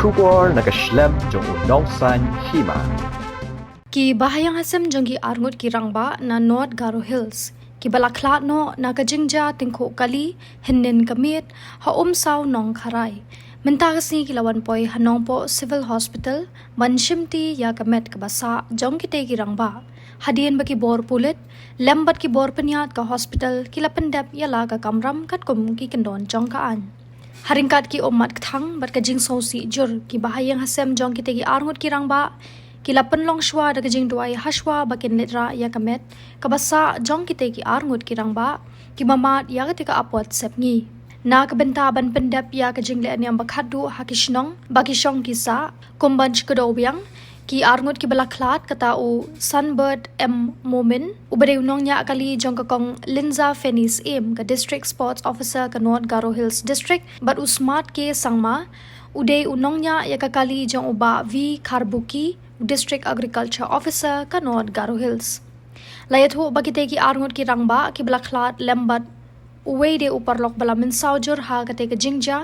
Shubor nakaslem jong unongsan hima. Ki bahayang hasem jonggi arngut ki rangba na North Garo Hills. Ki balaklat no nakajingja tingko kali hinnin kamit ha saw nong kharai. Mentakasni kilawan poi hanongpo Civil Hospital manshimti ya kamet kabasa jong kite ki rangba. Hadian baki bor pulit lembat ki bor penyat ka hospital kila pendap yala ka kamram kat kum ki kendon jong kaan. Haringkat ki omat kthang bat ka jing sosi jur ki bahayang hasem jong kite ki arngut ki rangba. Kila penlong shwa da kajing duai haswa bakin litra ya kamet kabasa jong kite ki arngut ki rangba ki mamat ya ketika apot sepngi na kabenta ban pendap ya kajing le anyam bakhadu hakishnong bakishong kisa kumbanch kedobyang ki arngut ki balaklat kata u Sunbird M Momin ubade unong nya kali jong kakong Linza Fenis M ka District Sports Officer ka North Garo Hills District but u smart ke sangma uday unong nya ya kakali jong uba V Karbuki District Agriculture Officer ka North Garo Hills. Layat ho bagite ki arngut ki rangba ki balaklat lembat uwe de uparlok bala min saujur ha kate ka jingja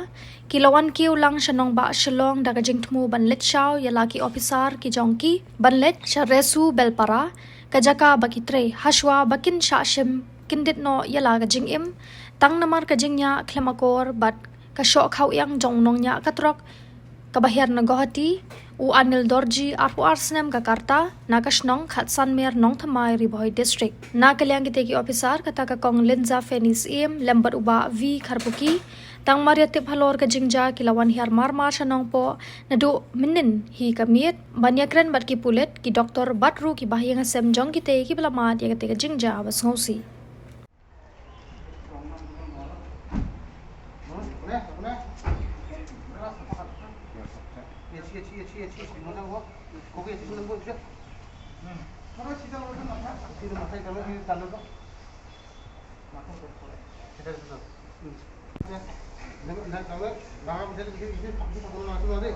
kilawan ki ulang shanong ba shalong daga jingtmu ban let shaw ya laki officer ki jongki ban let sharesu belpara kajaka bakitre hashwa bakin shashim kindit no ya laga jingim tang namar ka jingnya klemakor bat ka shok khau yang jong nong nya katrok kabahir na gohati u Anil Dorji arpu arsnem Jakarta nakashnong khatsan mer nong thamai Riboy District na kalyang kite ki officer kata ka kong Linza Fenis em lembat uba V Karbuki tang mariatip halor ka jingja kilawan hiar marmar shanong po nadu minin hi kamit banyakren bat ki pulit ki doktor batru ki bahayang asem jong kite ki belamat ya kite ka jingja bas ngosi 고개 드시는 거 있죠? 서로 시장으로 좀 나가. 뒤로 마사지 가면 뒤로 달려서. 기다려서. 네. 내가 나가면 되는 이제 방송 보고 나서 돼.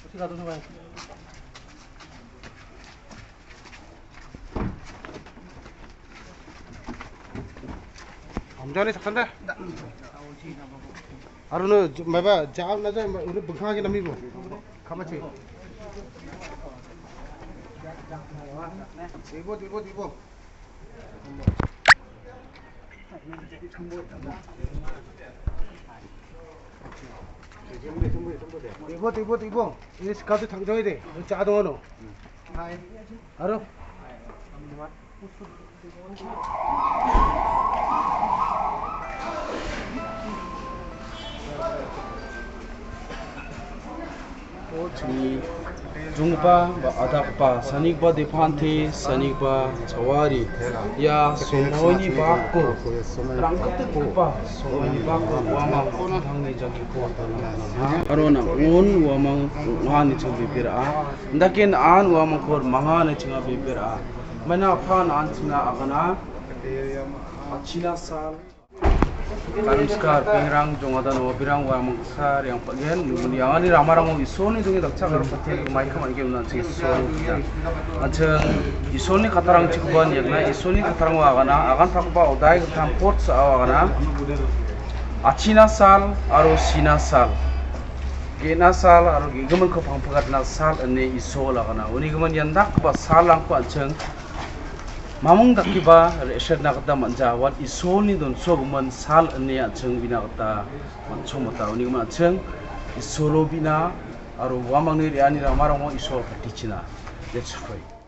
어떻게 가도 좋아요. हमजाने सकता है और उन्हें मैं बा जाओ ना जाए उन्हें बखा के नमी को खामा चाहिए देखो देखो ये काफी थक जाए थे चाह दो नो अरे Jungpa ba adakpa sanikba depanti sanikba chawari ya somoni bakko rangkate kopa somoni bakko wama kona thangni jagi ko arona on wama ngani chubi pira ndakin an wama kor mangane chinga bi pira mana phan an chinga agana achina sal Namaskar, pengrang jongadan wabirang wamang sar yang pagian yang ani ramarang isoni dungi dakcha karo patil mai khaman ge unan chi so ya achang isoni katarang chikban yagna isoni katarang wagana agan pakba odai tham port sa wagana achina sal aro sina sal gena sal aro gigaman ko pangpagat na sal ane iso lagana uni gaman yandak ba salang ko achang mamung dakiba resher nakata manjawat isoni don soguman sal ane acheng bina kata manchomata uni gaman acheng isolo bina aro wamang ni riani ramarang mo isol patichina let's pray.